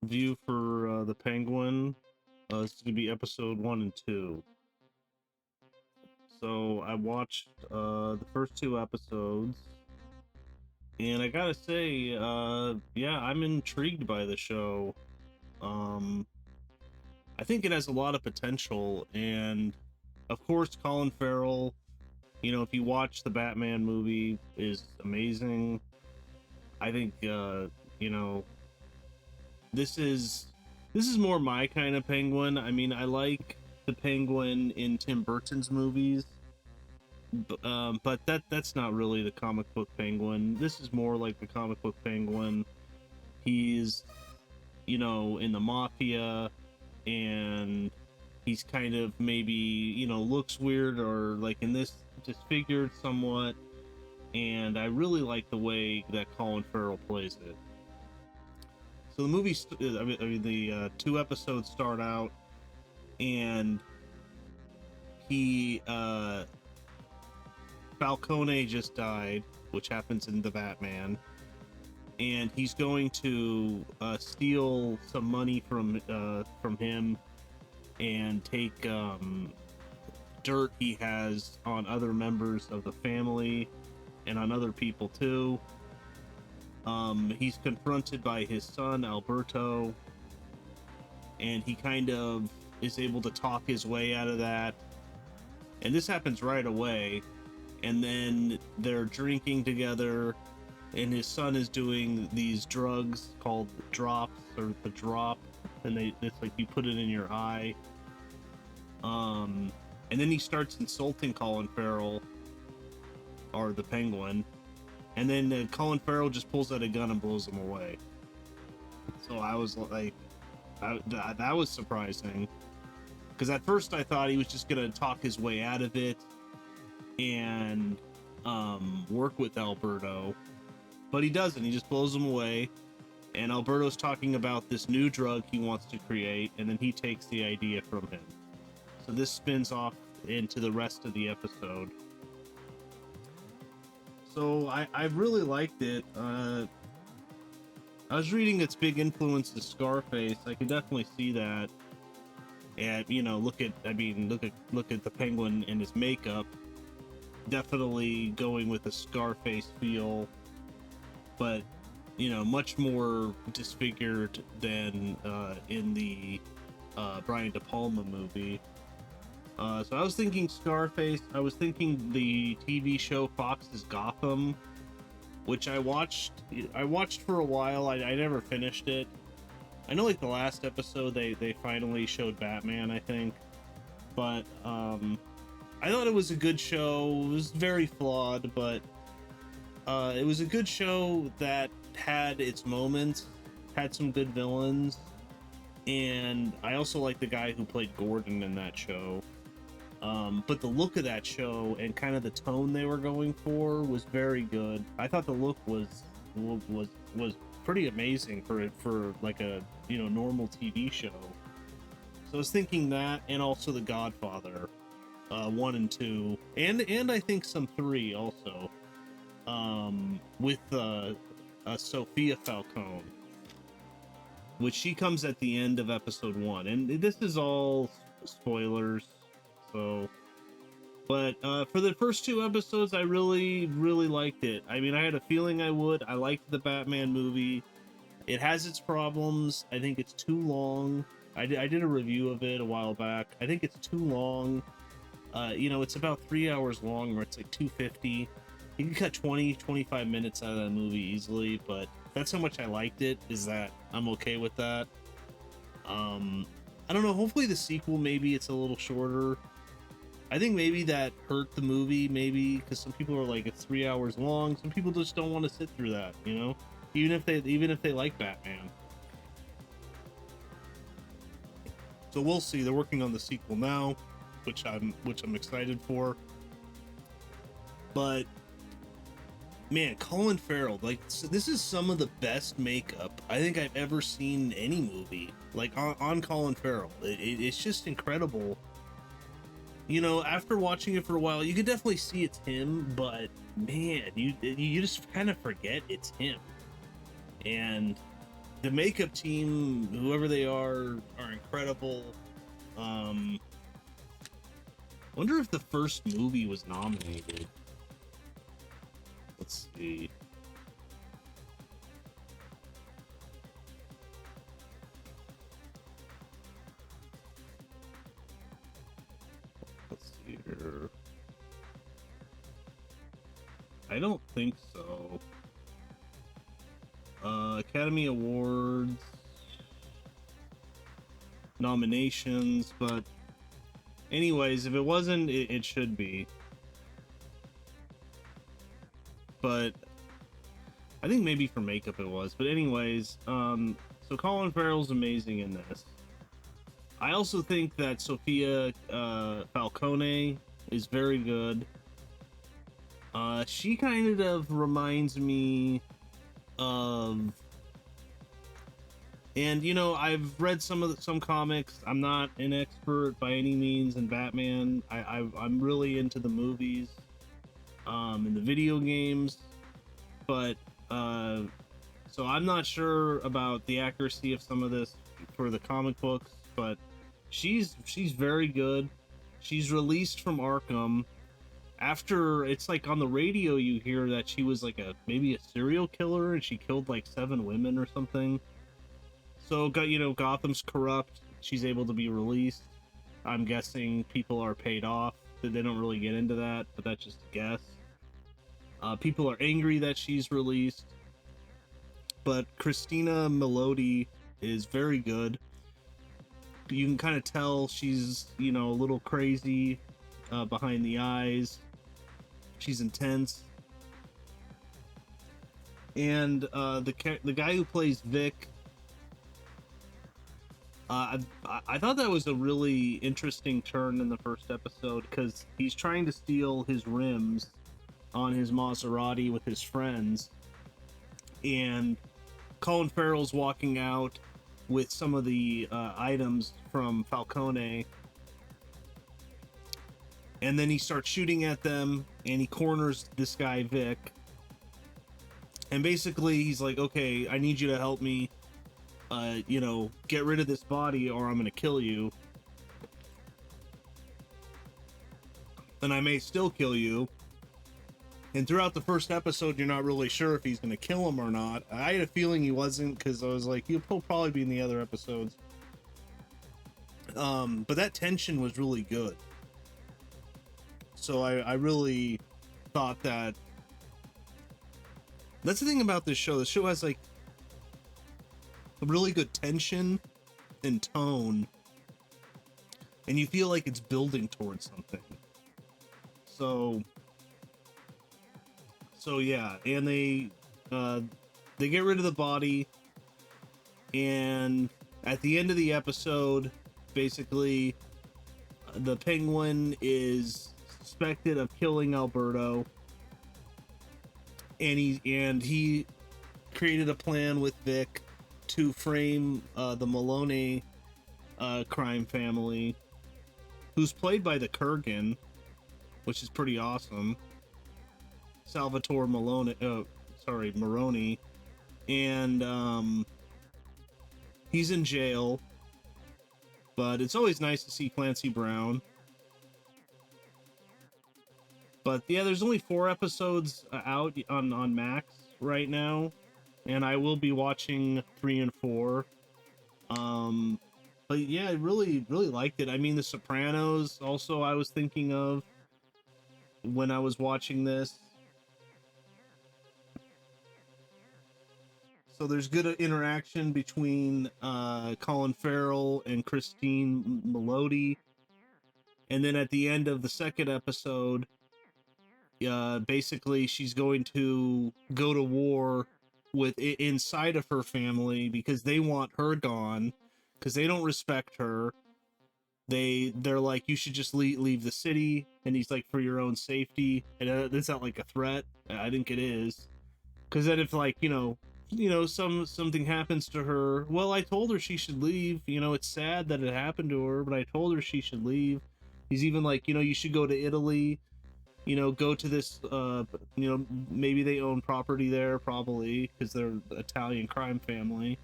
review for the Penguin. This is gonna be episode 1 and 2. So I watched the first 2 episodes, and I gotta say, yeah, I'm intrigued by the show. I think it has a lot of potential, and of course, Colin Farrell. You know, if you watch the Batman movie, is amazing. I think you know, this is more my kind of Penguin. I mean, I like the Penguin in Tim Burton's movies, but that's not really the comic book Penguin. This is more like the comic book Penguin. He's, you know, in the mafia, and he's kind of maybe, you know, looks weird, or like in this, disfigured somewhat. And I really like the way that Colin Farrell plays it. So the movie, the 2 episodes start out, and he, Falcone just died, which happens in the Batman, and he's going to steal some money from him, and take dirt he has on other members of the family and on other people too. He's confronted by his son Alberto, and he kind of is able to talk his way out of that. And this happens right away. And then they're drinking together, and his son is doing these drugs called drops, or the drop, and it's like you put it in your eye. And then he starts insulting Colin Farrell, or the Penguin, and then Colin Farrell just pulls out a gun and blows him away. So I was like, that was surprising, because at first I thought he was just gonna talk his way out of it and work with Alberto, but he doesn't. He just blows him away, and Alberto's talking about this new drug he wants to create, and then he takes the idea from him. So this spins off into the rest of the episode. So I really liked it. I was reading its big influence is Scarface. I could definitely see that. And you know, look at the Penguin and his makeup. Definitely going with a Scarface feel, but you know, much more disfigured than in the Brian De Palma movie. So I was thinking Scarface. I was thinking the TV show Fox's Gotham, which I watched for a while. I never finished it. I know, like, the last episode they finally showed Batman, I think, but I thought it was a good show. It was very flawed, but it was a good show that had its moments, had some good villains, and I also like the guy who played Gordon in that show. But the look of that show and kind of the tone they were going for was very good. I thought the look was pretty amazing for like a, you know, normal TV show. So I was thinking that, and also The Godfather, 1 and 2, and I think some 3 also, with Sophia Falcone, which she comes at the end of episode 1, and this is all spoilers. So, but for the first 2 episodes, I really liked it. I mean, I had a feeling I would. I liked the Batman movie. It has its problems. I think it's too long. I did a review of it a while back. I think it's too long. You know, it's about 3 hours long, or it's like 250. You can cut 20-25 minutes out of that movie easily, but that's how much I liked it, is that I'm okay with that. I don't know, hopefully the sequel, maybe it's a little shorter. I think maybe that hurt the movie, maybe, because some people are like, it's 3 hours long. Some people just don't want to sit through that, you know, even if they like Batman. So we'll see. They're working on the sequel now, which I'm excited for. But man, Colin Farrell, like, so this is some of the best makeup I think I've ever seen in any movie, like on Colin Farrell. It's just incredible. You know, after watching it for a while, you could definitely see it's him, but man, you just kind of forget it's him. And the makeup team, whoever they are incredible. Wonder if the first movie was nominated. Let's see. Let's see here. I don't think so. Academy Awards nominations, but anyways, if it wasn't, it should be. But I think maybe for makeup it was. But anyways, so Colin Farrell's amazing in this. I also think that Sophia Falcone is very good. She kind of reminds me of, and you know, I've read some comics. I'm not an expert by any means in Batman. I'm really into the movies, and the video games, but so I'm not sure about the accuracy of some of this for the comic books, but she's very good. She's released from Arkham after, it's like on the radio you hear that she was like maybe a serial killer and she killed like 7 women or something. So you know, Gotham's corrupt. She's able to be released. I'm guessing people are paid off. They don't really get into that, but that's just a guess. People are angry that she's released, but Christina Melody is very good. You can kind of tell she's, you know, a little crazy behind the eyes. She's intense. And the guy who plays Vic, I thought that was a really interesting turn in the first episode, because he's trying to steal his rims on his Maserati with his friends, and Colin Farrell's walking out with some of the items from Falcone, and then he starts shooting at them, and he corners this guy Vic, and basically he's like, okay, I need you to help me, you know, get rid of this body or I'm gonna kill you, and I may still kill you. And throughout the first episode, you're not really sure if he's gonna kill him or not. I had a feeling he wasn't, because I was like, he'll probably be in the other episodes. But that tension was really good. So I really thought that. That's the thing about this show. The show has like a really good tension and tone, and you feel like it's building towards something. So yeah, and they get rid of the body, and at the end of the episode, basically, the Penguin is suspected of killing Alberto, and he created a plan with Vic to frame the Maloney crime family, who's played by the Kurgan, which is pretty awesome. Salvatore Maroni, and he's in jail, but it's always nice to see Clancy Brown. But yeah, there's only 4 episodes out on Max right now, and I will be watching 3 and 4. But yeah, I really liked it. I mean, The Sopranos also I was thinking of when I was watching this. So there's good interaction between Colin Farrell and Christine Melody. And then at the end of the second episode, basically she's going to go to war with inside of her family, because they want her gone, because they don't respect her. They're like, you should just leave the city. And he's like, for your own safety. And that's not like a threat. I think it is. Because then if, like, you know, something happens to her, well, I told her she should leave. You know, it's sad that it happened to her, but I told her she should leave. He's even like, you know, you should go to Italy, you know, go to this, you know, maybe they own property there, probably, because they're an Italian crime family.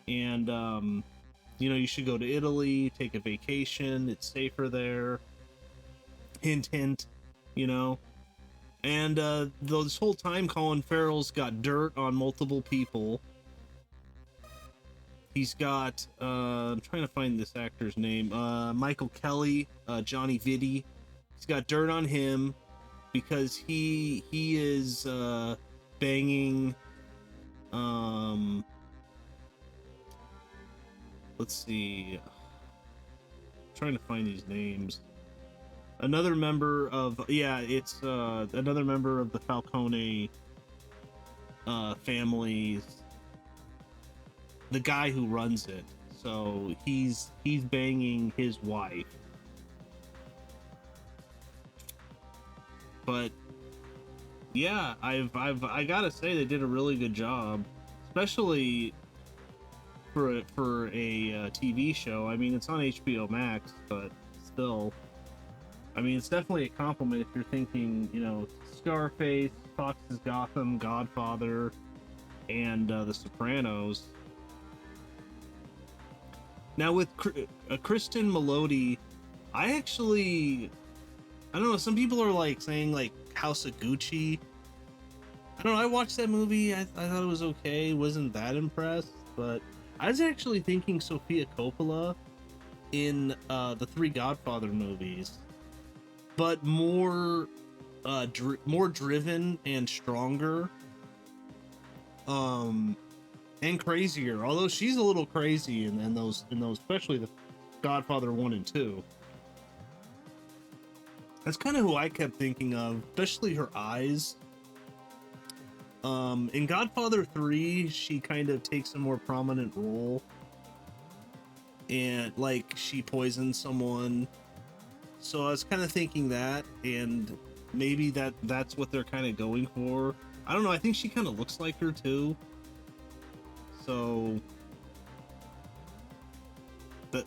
and you should go to Italy, take a vacation. It's safer there. Hint, hint. You know. And this whole time, Colin Farrell's got dirt on multiple people. He's got I'm trying to find this actor's name. Michael Kelly, Johnny Vitti. He's got dirt on him because he is banging. Let's see. I'm trying to find these names. Another member of it's another member of the Falcone families. The guy who runs it. So he's banging his wife. But yeah, I gotta say they did a really good job, especially for a TV show. I mean, it's on HBO Max, but still, I mean, it's definitely a compliment if you're thinking, Scarface, Fox's Gotham, Godfather, and The Sopranos. Now with Kristen Melody, I don't know, some people are like saying like House of Gucci. I don't know, I watched that movie, I thought it was okay, wasn't that impressed, but I was actually thinking Sofia Coppola in the three Godfather movies, but more driven and stronger, and crazier. Although she's a little crazy in those, especially the Godfather 1 and 2. That's kind of who I kept thinking of, especially her eyes. In Godfather 3, she kind of takes a more prominent role, and like she poisons someone. So I was kind of thinking that, and maybe that's what they're kind of going for. I don't know. I think she kind of looks like her too. So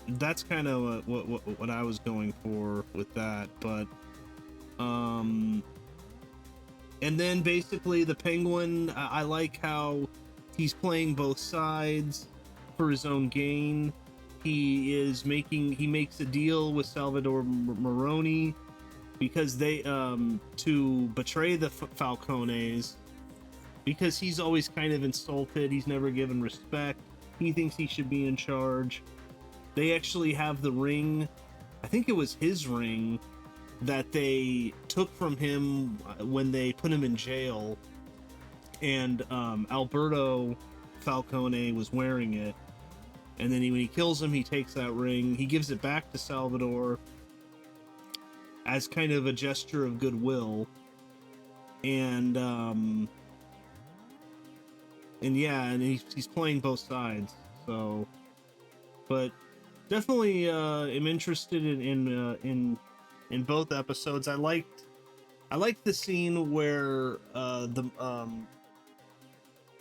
that's kind of what I was going for with that. But and then basically the Penguin, I like how he's playing both sides for his own gain. He makes a deal with Salvatore Maroni because they to betray the Falcones, because he's always kind of insulted. He's never given respect. He thinks he should be in charge. They actually have the ring. I think it was his ring that they took from him when they put him in jail, and Alberto Falcone was wearing it, and then when he kills him, he takes that ring, he gives it back to Salvador as kind of a gesture of goodwill, and he's playing both sides. So, but definitely am interested in both episodes. I liked the scene where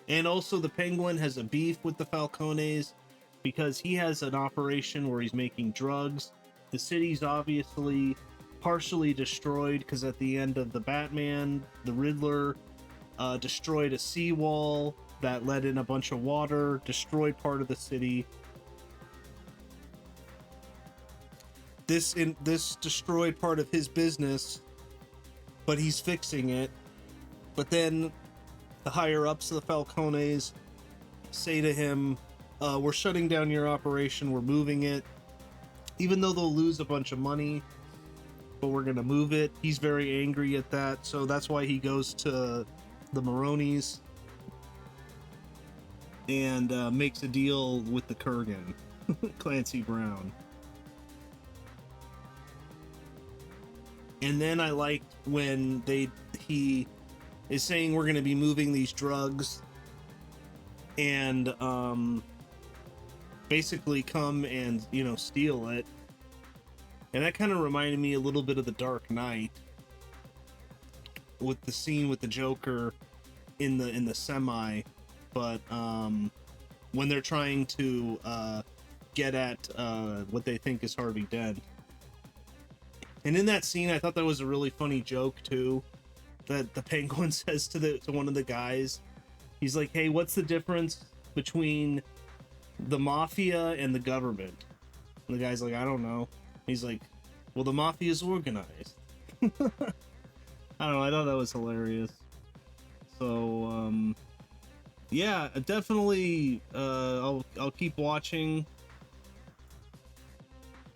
and also the Penguin has a beef with the Falcones because he has an operation where he's making drugs. The city's obviously partially destroyed because at the end of the Batman, the Riddler destroyed a seawall that let in a bunch of water, destroyed part of the city. This destroyed part of his business, but he's fixing it. But then the higher ups of the Falcones say to him, we're shutting down your operation, we're moving it, even though they'll lose a bunch of money, but we're gonna move it. He's very angry at that, so that's why he goes to the Maronis and makes a deal with the Kurgan, Clancy Brown. And then I liked when he is saying we're going to be moving these drugs, and basically come and steal it. And that kind of reminded me a little bit of The Dark Knight, with the scene with the Joker in the semi, but when they're trying to get at what they think is Harvey Dent. And in that scene, I thought that was a really funny joke too, that the Penguin says to one of the guys. He's like, "Hey, what's the difference between the mafia and the government. And the guy's like, I don't know. He's like, well, the mafia is organized. I don't know. I thought that was hilarious. So, yeah, definitely. I'll keep watching.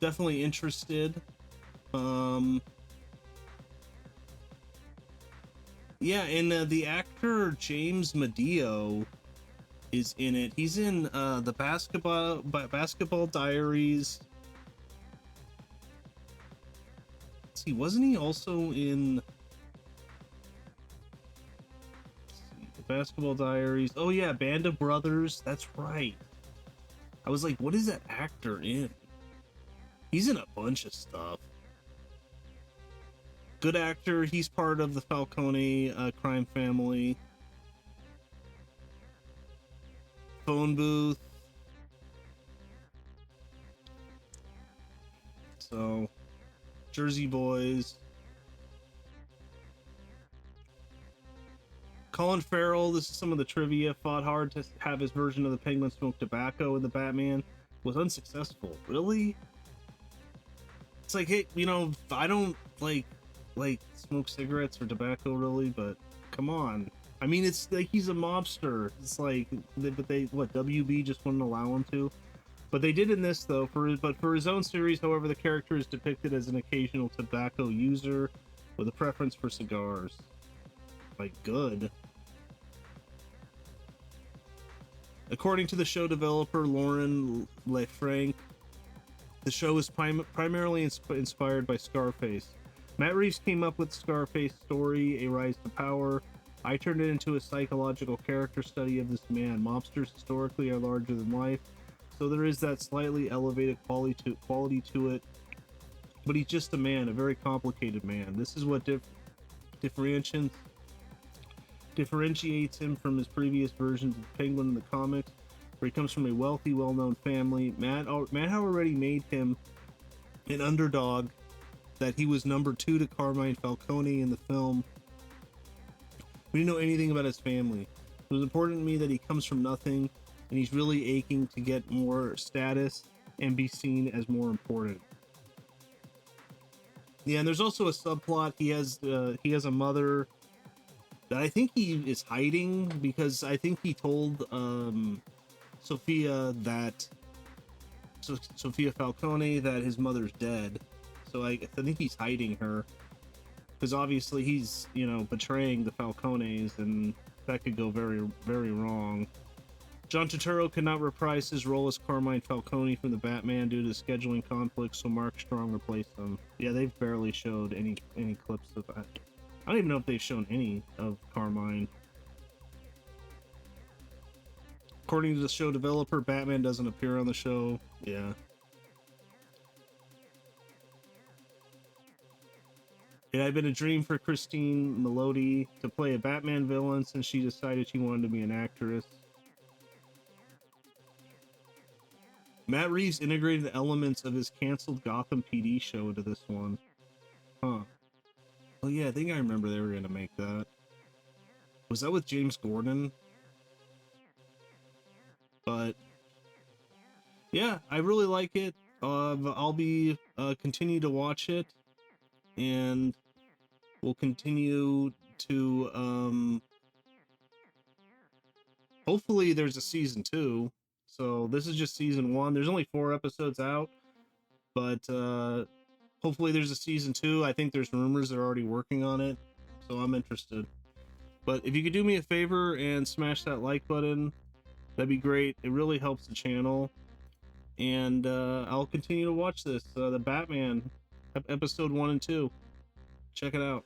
Definitely interested. Yeah, and the actor James Medeo is in it. He's in the Basketball Diaries. Let's see, wasn't he also in the Basketball Diaries? Oh yeah, Band of Brothers. That's right. I was like, what is that actor in? He's in a bunch of stuff. Good actor. He's part of the Falcone crime family. Phone Booth. So, Jersey Boys. Colin Farrell, this is some of the trivia, fought hard to have his version of the Penguin smoke tobacco in the Batman. Was unsuccessful. Really? It's like, hey, you know, I don't like smoke cigarettes or tobacco really, but come on. I mean, it's like he's a mobster. It's like, but they what, WB just wouldn't allow him to. But they did in this though. For his own series, however, the character is depicted as an occasional tobacco user with a preference for cigars. Like, good. According to the show developer Lauren LeFranc, the show is primarily inspired by Scarface. Matt Reeves came up with Scarface story, A Rise to Power. I turned it into a psychological character study of this man. Mobsters historically are larger than life, so there is that slightly elevated quality to it. But he's just a man, a very complicated man. This is what differentiates him from his previous versions of Penguin in the comics, where he comes from a wealthy, well-known family. Matt already made him an underdog, that he was number 2 to Carmine Falcone in the film. We didn't know anything about his family. It was important to me that he comes from nothing, and he's really aching to get more status and be seen as more important. Yeah, and there's also a subplot. He has a mother that I think he is hiding, because I think he told Sophia Falcone that his mother's dead. So I think he's hiding her, because obviously he's, you know, betraying the Falcones, and that could go very, very wrong. John Turturro could not reprise his role as Carmine Falcone from the Batman due to scheduling conflicts, so Mark Strong replaced him. Yeah, they've barely showed any clips of that. I don't even know if they've shown any of Carmine. According to the show developer, Batman doesn't appear on the show. Yeah. It had been a dream for Christine Melody to play a Batman villain since she decided she wanted to be an actress. Matt Reeves integrated elements of his canceled Gotham PD show into this one. Huh. Oh yeah, I think I remember they were going to make that. Was that with James Gordon? But yeah, I really like it. I'll be continue to watch it, and we'll continue to hopefully there's a season 2. So this is just season 1. There's only 4 episodes out, but hopefully there's a season 2. I think there's rumors they're already working on it, so I'm interested. But if you could do me a favor and smash that like button, that'd be great. It really helps the channel. And I'll continue to watch this. The Batman episode 1 and 2. Check it out.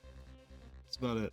That's about it.